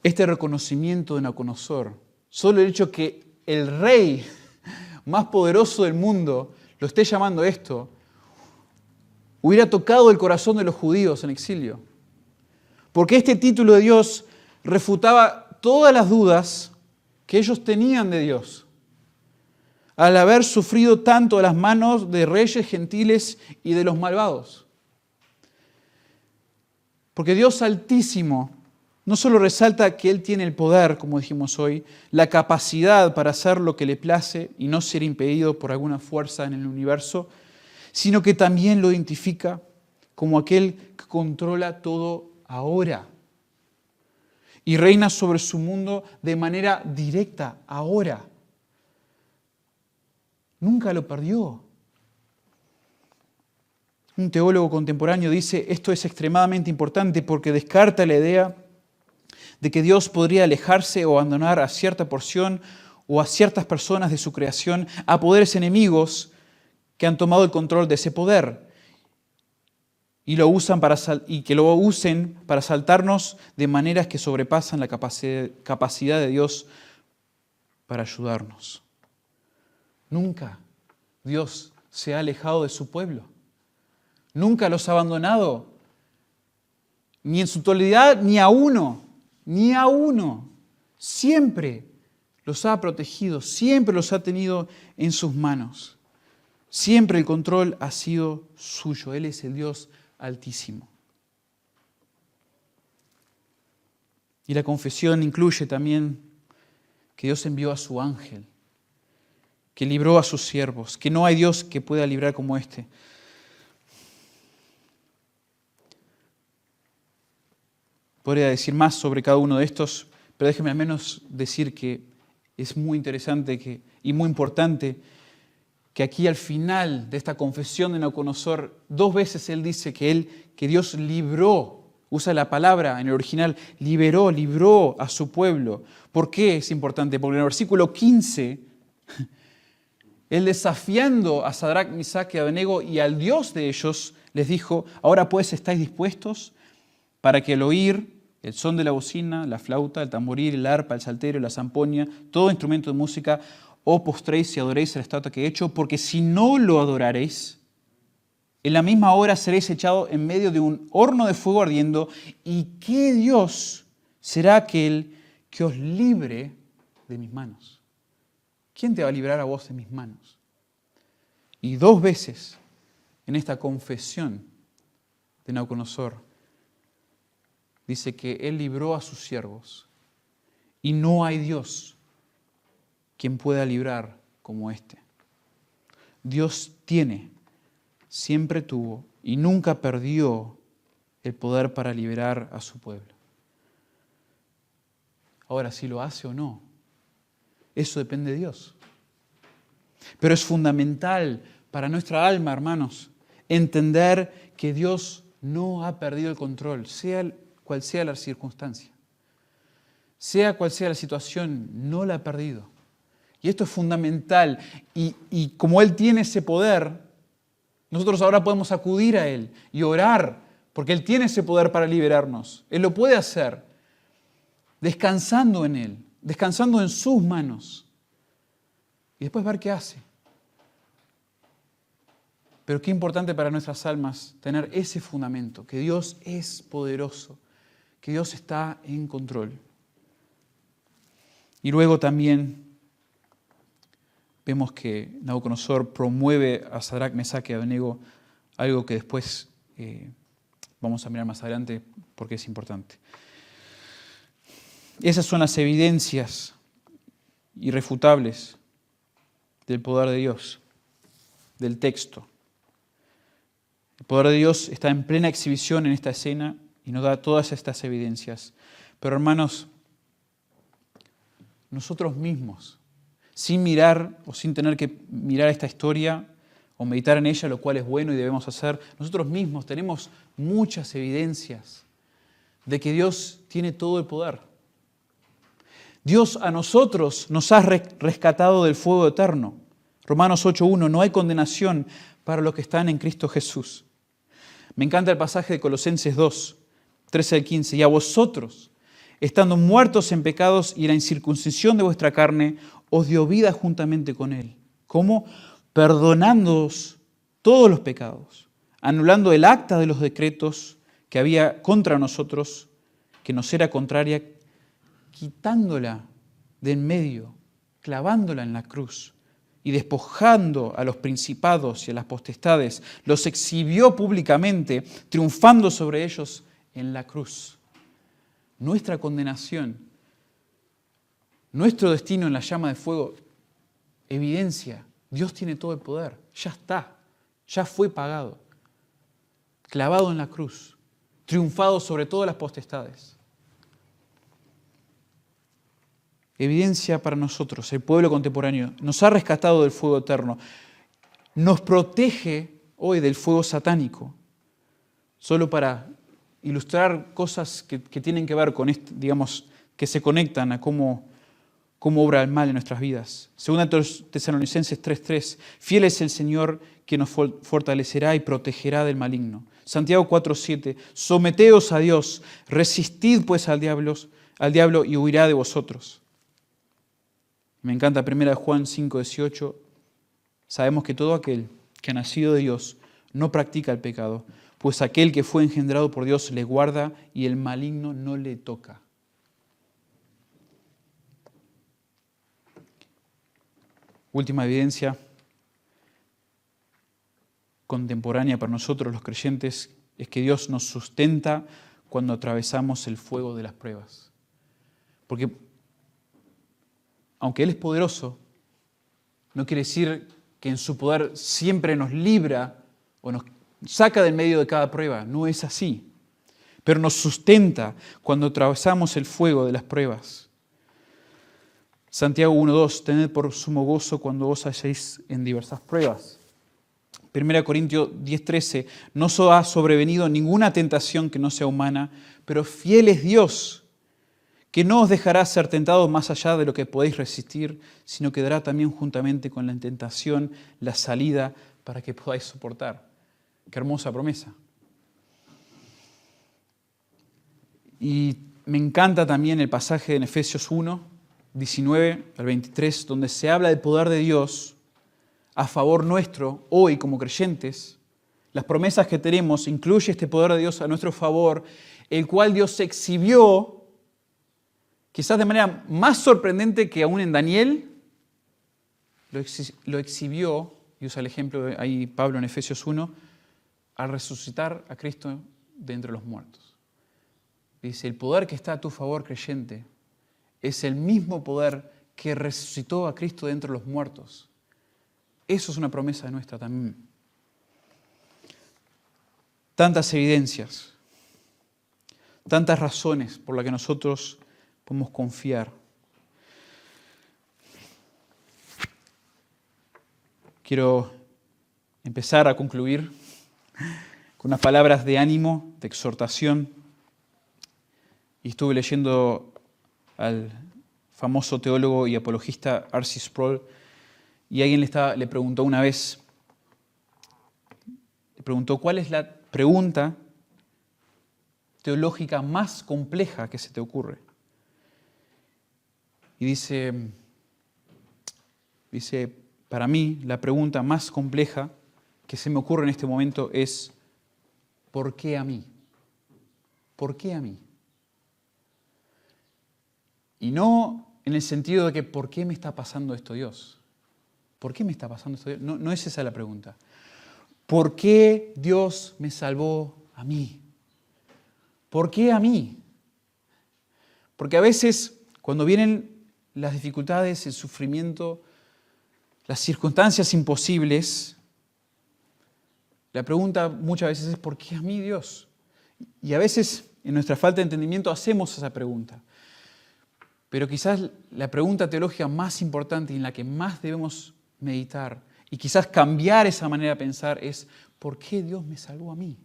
Este reconocimiento de Nabucodonosor, solo el hecho que el rey más poderoso del mundo lo esté llamando esto, hubiera tocado el corazón de los judíos en exilio. Porque este título de Dios refutaba todas las dudas que ellos tenían de Dios, al haber sufrido tanto a las manos de reyes gentiles y de los malvados. Porque Dios Altísimo no solo resalta que Él tiene el poder, como dijimos hoy, la capacidad para hacer lo que le place y no ser impedido por alguna fuerza en el universo, sino que también lo identifica como aquel que controla todo ahora y reina sobre su mundo de manera directa ahora. Nunca lo perdió. Un teólogo contemporáneo dice, esto es extremadamente importante porque descarta la idea de que Dios podría alejarse o abandonar a cierta porción o a ciertas personas de su creación a poderes enemigos que han tomado el control de ese poder y que lo usen para saltarnos de maneras que sobrepasan la capacidad de Dios para ayudarnos. Nunca Dios se ha alejado de su pueblo. Nunca los ha abandonado, ni en su totalidad, ni a uno. Siempre los ha protegido, siempre los ha tenido en sus manos. Siempre el control ha sido suyo. Él es el Dios Altísimo. Y la confesión incluye también que Dios envió a su ángel que libró a sus siervos, que no hay Dios que pueda librar como este. Podría decir más sobre cada uno de estos, pero déjeme al menos decir que es muy interesante y muy importante que aquí al final de esta confesión de Nabucodonosor, 2 veces él dice que Dios libró, usa la palabra en el original, libró a su pueblo. ¿Por qué es importante? Porque en el versículo 15, él desafiando a Sadrach, Mesach y Abednego y al Dios de ellos, les dijo: ahora pues, ¿estáis dispuestos para que el oír, el son de la bocina, la flauta, el tamboril, el arpa, el salterio, la zampoña, todo instrumento de música, os postréis y adoréis a la estatua que he hecho? Porque si no lo adoraréis, en la misma hora seréis echados en medio de un horno de fuego ardiendo. ¿Y qué Dios será aquel que os libre de mis manos? ¿Quién te va a librar a vos de mis manos? Y 2 veces en esta confesión de Nabucodonosor dice que él libró a sus siervos y no hay Dios quien pueda librar como este. Dios tiene, siempre tuvo y nunca perdió el poder para liberar a su pueblo. Ahora, si lo hace o no, eso depende de Dios. Pero es fundamental para nuestra alma, hermanos, entender que Dios no ha perdido el control, sea cual sea la circunstancia. Sea cual sea la situación, no la ha perdido. Y esto es fundamental. Y como Él tiene ese poder, nosotros ahora podemos acudir a Él y orar, porque Él tiene ese poder para liberarnos. Él lo puede hacer descansando en Él, descansando en sus manos. Y después ver qué hace. Pero qué importante para nuestras almas tener ese fundamento, que Dios es poderoso, que Dios está en control. Y luego también vemos que Nabucodonosor promueve a Sadrach, Mesach y Abednego, algo que después vamos a mirar más adelante porque es importante. Esas son las evidencias irrefutables del poder de Dios, del texto. El poder de Dios está en plena exhibición en esta escena y nos da todas estas evidencias. Pero hermanos, nosotros mismos, sin mirar o sin tener que mirar esta historia o meditar en ella, lo cual es bueno y debemos hacer, nosotros mismos tenemos muchas evidencias de que Dios tiene todo el poder. Dios a nosotros nos ha rescatado del fuego eterno. Romanos 8:1, no hay condenación para los que están en Cristo Jesús. Me encanta el pasaje de Colosenses 2, 13 al 15. Y a vosotros, estando muertos en pecados y en la incircuncisión de vuestra carne, os dio vida juntamente con Él. ¿Cómo? Perdonándoos todos los pecados, anulando el acta de los decretos que había contra nosotros, que nos era contraria, quitándola de en medio, clavándola en la cruz y despojando a los principados y a las potestades, los exhibió públicamente, triunfando sobre ellos en la cruz. Nuestra condenación, nuestro destino en la llama de fuego, evidencia, Dios tiene todo el poder, ya está, ya fue pagado, clavado en la cruz, triunfado sobre todas las potestades. Evidencia para nosotros, el pueblo contemporáneo, nos ha rescatado del fuego eterno, nos protege hoy del fuego satánico, solo para ilustrar cosas que tienen que ver con esto, digamos, que se conectan a cómo obra el mal en nuestras vidas. Segunda Tesalonicenses 3:3, fiel es el Señor que nos fortalecerá y protegerá del maligno. Santiago 4:7, someteos a Dios, resistid pues al diablo y huirá de vosotros. Me encanta 1 Juan 5:18, sabemos que todo aquel que ha nacido de Dios no practica el pecado, pues aquel que fue engendrado por Dios le guarda y el maligno no le toca. Última evidencia contemporánea para nosotros los creyentes es que Dios nos sustenta cuando atravesamos el fuego de las pruebas. Porque aunque Él es poderoso, No quiere decir que en su poder siempre nos libra o nos saca del medio de cada prueba. No es así. Pero nos sustenta cuando atravesamos el fuego de las pruebas. Santiago 1:2, tened por sumo gozo cuando os halléis en diversas pruebas. 1 Corintios 10:13, no os ha sobrevenido ninguna tentación que no sea humana, pero fiel es Dios, que no os dejará ser tentados más allá de lo que podéis resistir, sino que dará también juntamente con la tentación la salida para que podáis soportar. Qué hermosa promesa. Y me encanta también el pasaje en Efesios 1:19 al 23, donde se habla del poder de Dios a favor nuestro, hoy como creyentes. Las promesas que tenemos incluye este poder de Dios a nuestro favor, el cual Dios exhibió, quizás de manera más sorprendente que aún en Daniel, lo exhibió, y usa el ejemplo ahí Pablo en Efesios 1, al resucitar a Cristo de entre los muertos. Dice, el poder que está a tu favor, creyente, es el mismo poder que resucitó a Cristo de entre los muertos. Eso es una promesa nuestra también. Tantas evidencias, tantas razones por las que nosotros podemos confiar. Quiero empezar a concluir con unas palabras de ánimo, de exhortación. Y estuve leyendo al famoso teólogo y apologista R.C. Sproul, y alguien le preguntó una vez, ¿cuál es la pregunta teológica más compleja que se te ocurre? Y dice, para mí la pregunta más compleja que se me ocurre en este momento es, ¿por qué a mí? ¿Por qué a mí? Y no en el sentido de que ¿por qué me está pasando esto, Dios? ¿Por qué me está pasando esto, Dios? No es esa la pregunta. ¿Por qué Dios me salvó a mí? ¿Por qué a mí? Porque a veces cuando vienen las dificultades, el sufrimiento, las circunstancias imposibles, la pregunta muchas veces es ¿por qué a mí, Dios? Y a veces en nuestra falta de entendimiento hacemos esa pregunta. Pero quizás la pregunta teológica más importante y en la que más debemos meditar y quizás cambiar esa manera de pensar es ¿por qué Dios me salvó a mí?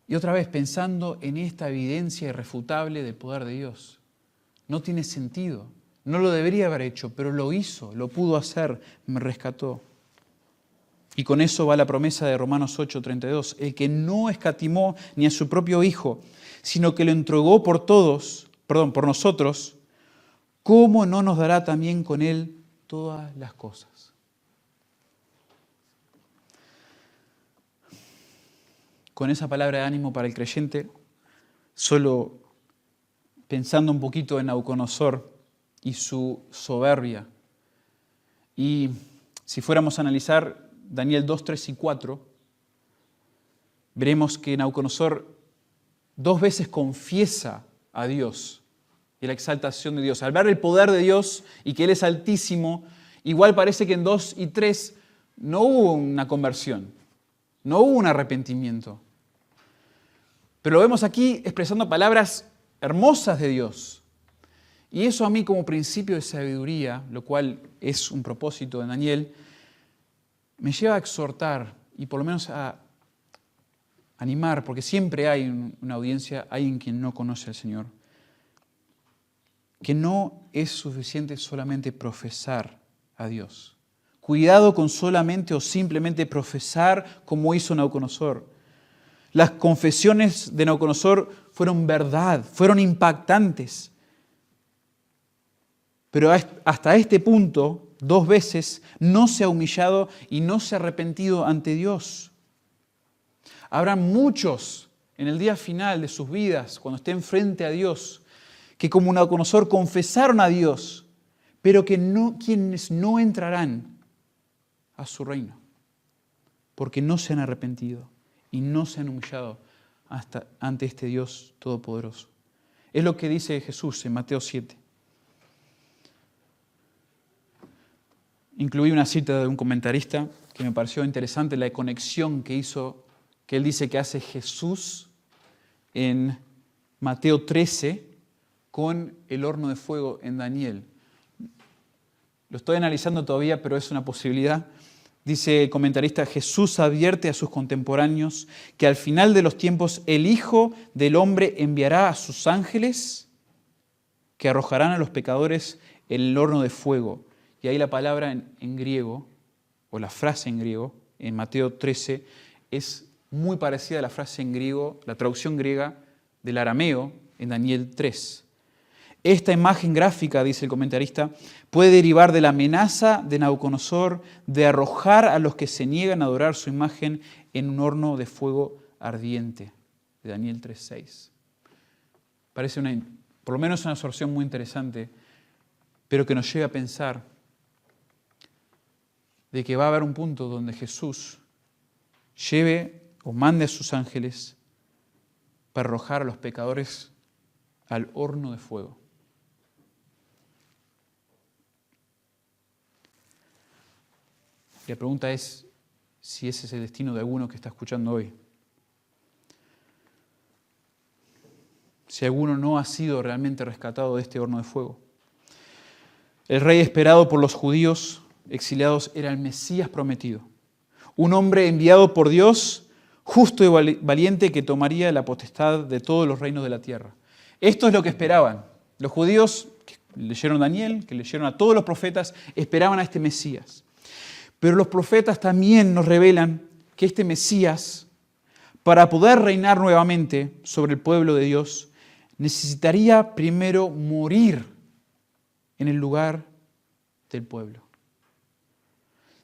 Y otra vez pensando en esta evidencia irrefutable del poder de Dios. No tiene sentido, no lo debería haber hecho, pero lo hizo, lo pudo hacer, me rescató. Y con eso va la promesa de Romanos 8:32, el que no escatimó ni a su propio Hijo, sino que lo entregó por nosotros, ¿cómo no nos dará también con Él todas las cosas? Con esa palabra de ánimo para el creyente, solo pensando un poquito en Nabucodonosor y su soberbia. Y si fuéramos a analizar Daniel 2, 3 y 4, veremos que Nabucodonosor 2 veces confiesa a Dios y la exaltación de Dios. Al ver el poder de Dios y que Él es altísimo, igual parece que en 2 y 3 no hubo una conversión, no hubo un arrepentimiento. Pero lo vemos aquí expresando palabras hermosas de Dios. Y eso a mí como principio de sabiduría, lo cual es un propósito de Daniel, me lleva a exhortar y por lo menos a animar, porque siempre hay una audiencia, hay en quien no conoce al Señor, que no es suficiente solamente profesar a Dios. Cuidado con solamente o simplemente profesar como hizo Nabucodonosor. Las confesiones de Nabucodonosor fueron verdad, fueron impactantes. Pero hasta este punto, 2 veces, no se ha humillado y no se ha arrepentido ante Dios. Habrá muchos en el día final de sus vidas, cuando estén frente a Dios, que como Nabucodonosor confesaron a Dios, pero quienes no entrarán a su reino, porque no se han arrepentido y no se han humillado ante este Dios todopoderoso. Es lo que dice Jesús en Mateo 7. incluí una cita de un comentarista que me pareció interesante, la conexión que hizo, que él dice que hace Jesús en Mateo 13 con el horno de fuego en Daniel. Lo estoy analizando todavía, pero es una posibilidad. Dice el comentarista, Jesús advierte a sus contemporáneos que al final de los tiempos el Hijo del Hombre enviará a sus ángeles que arrojarán a los pecadores en el horno de fuego. Y ahí la palabra en griego, o la frase en griego, en Mateo 13, es muy parecida a la frase en griego, la traducción griega del arameo en Daniel 3. Esta imagen gráfica, dice el comentarista, puede derivar de la amenaza de Nabucodonosor de arrojar a los que se niegan a adorar su imagen en un horno de fuego ardiente, de Daniel 3:6. Parece por lo menos una absorción muy interesante, pero que nos lleva a pensar de que va a haber un punto donde Jesús lleve o mande a sus ángeles para arrojar a los pecadores al horno de fuego. Y la pregunta es si ese es el destino de alguno que está escuchando hoy. Si alguno no ha sido realmente rescatado de este horno de fuego. El rey esperado por los judíos exiliados era el Mesías prometido. Un hombre enviado por Dios, justo y valiente, que tomaría la potestad de todos los reinos de la tierra. Esto es lo que esperaban. Los judíos que leyeron Daniel, que leyeron a todos los profetas, esperaban a este Mesías. Pero los profetas también nos revelan que este Mesías, para poder reinar nuevamente sobre el pueblo de Dios, necesitaría primero morir en el lugar del pueblo.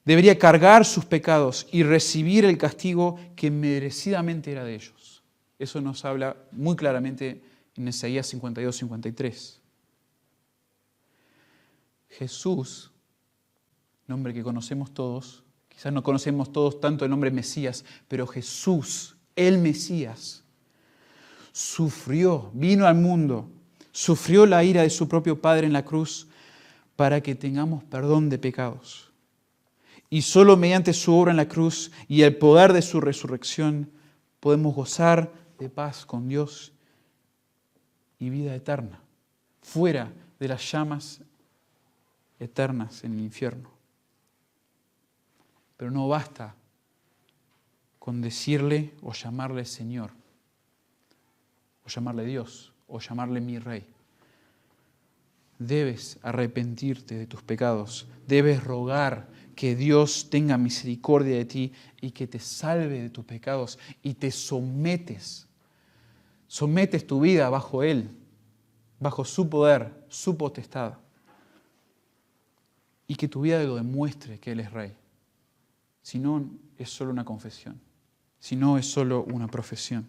Debería cargar sus pecados y recibir el castigo que merecidamente era de ellos. Eso nos habla muy claramente en Isaías 52-53. Jesús, nombre que conocemos todos, quizás no conocemos todos tanto el nombre Mesías, pero Jesús, el Mesías, sufrió, vino al mundo, sufrió la ira de su propio Padre en la cruz para que tengamos perdón de pecados. Y solo mediante su obra en la cruz y el poder de su resurrección podemos gozar de paz con Dios y vida eterna, fuera de las llamas eternas en el infierno. Pero no basta con decirle o llamarle Señor, o llamarle Dios, o llamarle mi Rey. Debes arrepentirte de tus pecados, debes rogar que Dios tenga misericordia de ti y que te salve de tus pecados y te sometes tu vida bajo Él, bajo su poder, su potestad, y que tu vida lo demuestre que Él es Rey. Si no, es solo una confesión, si no, es solo una profesión.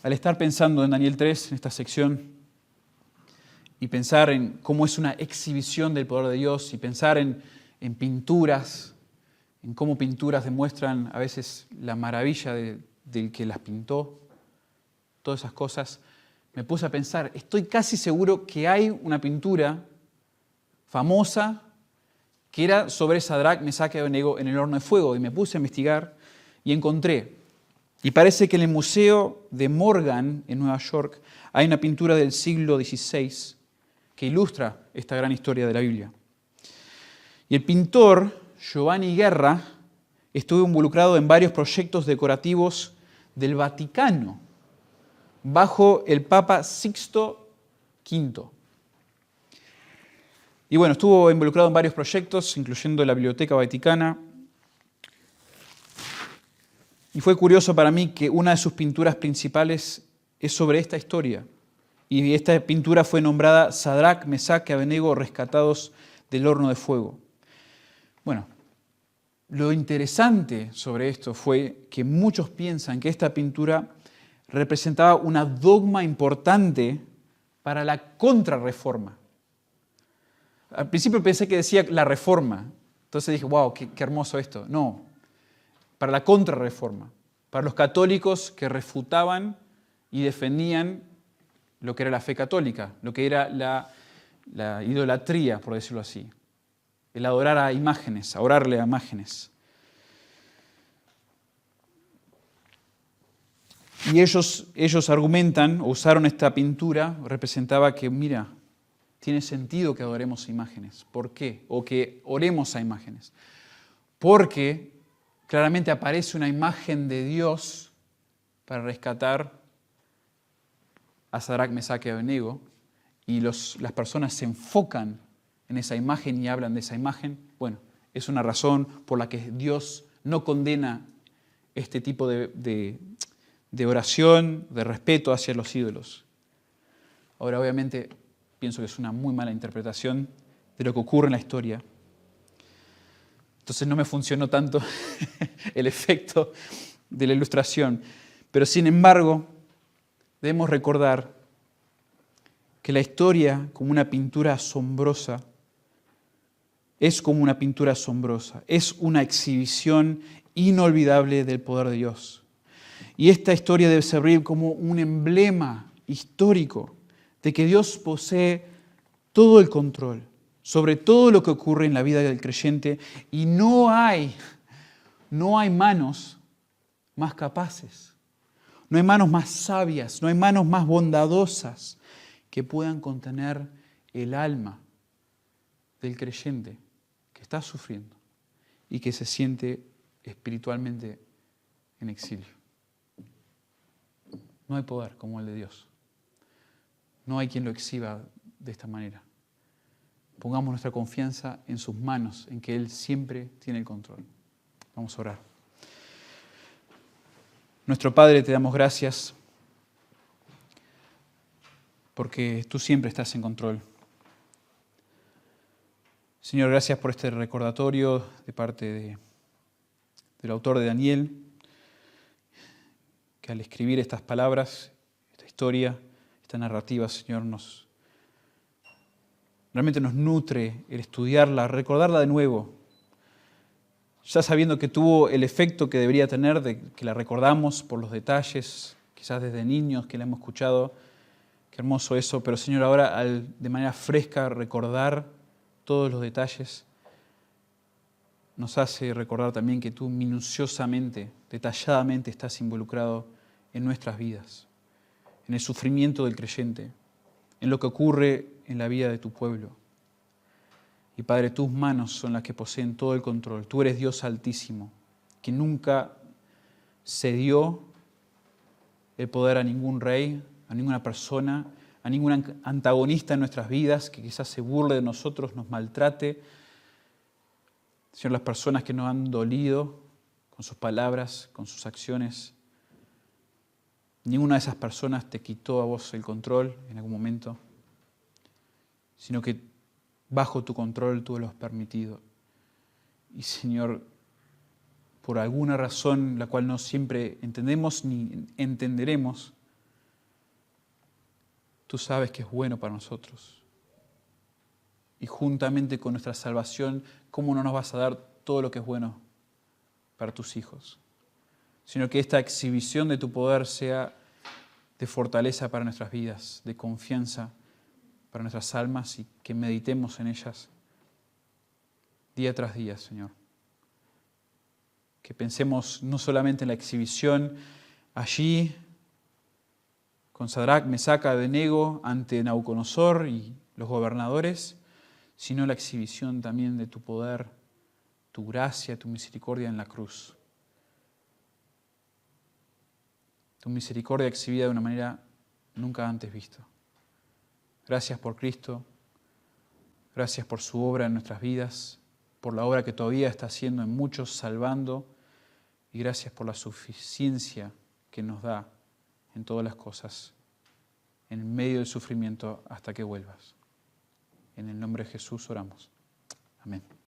Al estar pensando en Daniel 3, en esta sección, y pensar en cómo es una exhibición del poder de Dios, y pensar en pinturas, en cómo pinturas demuestran a veces la maravilla del que las pintó, todas esas cosas, me puse a pensar, estoy casi seguro que hay una pintura famosa que era sobre Sadrach, Mesach y Abednego en el horno de fuego, y me puse a investigar y encontré. Y parece que en el Museo de Morgan, en Nueva York, hay una pintura del siglo XVI que ilustra esta gran historia de la Biblia. Y el pintor Giovanni Guerra estuvo involucrado en varios proyectos decorativos del Vaticano bajo el Papa Sixto V. Y bueno, estuvo involucrado en varios proyectos, incluyendo la Biblioteca Vaticana. Y fue curioso para mí que una de sus pinturas principales es sobre esta historia. Y esta pintura fue nombrada Sadrach, Mesach y Abednego rescatados del horno de fuego. Bueno, lo interesante sobre esto fue que muchos piensan que esta pintura representaba una dogma importante para la contrarreforma. Al principio pensé que decía la reforma. Entonces dije, wow, qué hermoso esto. No, para la contrarreforma, para los católicos que refutaban y defendían lo que era la fe católica, lo que era la idolatría, por decirlo así. El adorar a imágenes, a orarle a imágenes. Y ellos argumentan, o usaron esta pintura, representaba que, mira, tiene sentido que adoremos a imágenes. ¿Por qué? O que oremos a imágenes. Porque claramente aparece una imagen de Dios para rescatar a Sadrach, Mesach y Abednego, y las personas se enfocan en esa imagen y hablan de esa imagen. Bueno, es una razón por la que Dios no condena este tipo de oración, de respeto hacia los ídolos. Ahora, obviamente, pienso que es una muy mala interpretación de lo que ocurre en la historia. Entonces no me funcionó tanto el efecto de la ilustración. Pero sin embargo, debemos recordar que la historia, como una pintura asombrosa, es como una pintura asombrosa. Es una exhibición inolvidable del poder de Dios. Y esta historia debe servir como un emblema histórico de que Dios posee todo el control sobre todo lo que ocurre en la vida del creyente y no hay manos más capaces, no hay manos más sabias, no hay manos más bondadosas que puedan contener el alma del creyente que está sufriendo y que se siente espiritualmente en exilio. No hay poder como el de Dios. No hay quien lo exhiba de esta manera. Pongamos nuestra confianza en sus manos, en que Él siempre tiene el control. Vamos a orar. Nuestro Padre, te damos gracias porque tú siempre estás en control. Señor, gracias por este recordatorio de parte del autor de Daniel, que al escribir estas palabras, esta historia, esta narrativa, Señor, realmente nos nutre el estudiarla, recordarla de nuevo, ya sabiendo que tuvo el efecto que debería tener, de que la recordamos por los detalles, quizás desde niños que la hemos escuchado. Qué hermoso eso, pero Señor, ahora de manera fresca recordar todos los detalles, nos hace recordar también que tú minuciosamente, detalladamente estás involucrado en nuestras vidas, en el sufrimiento del creyente, en lo que ocurre en la vida de tu pueblo. Y Padre, tus manos son las que poseen todo el control. Tú eres Dios altísimo, que nunca cedió el poder a ningún rey, a ninguna persona, a ningún antagonista en nuestras vidas que quizás se burle de nosotros, nos maltrate. Señor, las personas que nos han dolido con sus palabras, con sus acciones, ninguna de esas personas te quitó a vos el control en algún momento, sino que bajo tu control tú lo has permitido. Y Señor, por alguna razón la cual no siempre entendemos ni entenderemos, tú sabes que es bueno para nosotros. Y juntamente con nuestra salvación, ¿cómo no nos vas a dar todo lo que es bueno para tus hijos? Sino que esta exhibición de tu poder sea de fortaleza para nuestras vidas, de confianza para nuestras almas y que meditemos en ellas día tras día, Señor. Que pensemos no solamente en la exhibición allí con Sadrach, Mesach, Abednego ante Nabucodonosor y los gobernadores, sino la exhibición también de tu poder, tu gracia, tu misericordia en la cruz. Tu misericordia exhibida de una manera nunca antes vista. Gracias por Cristo, gracias por su obra en nuestras vidas, por la obra que todavía está haciendo en muchos, salvando, y gracias por la suficiencia que nos da en todas las cosas, en medio del sufrimiento hasta que vuelvas. En el nombre de Jesús oramos. Amén.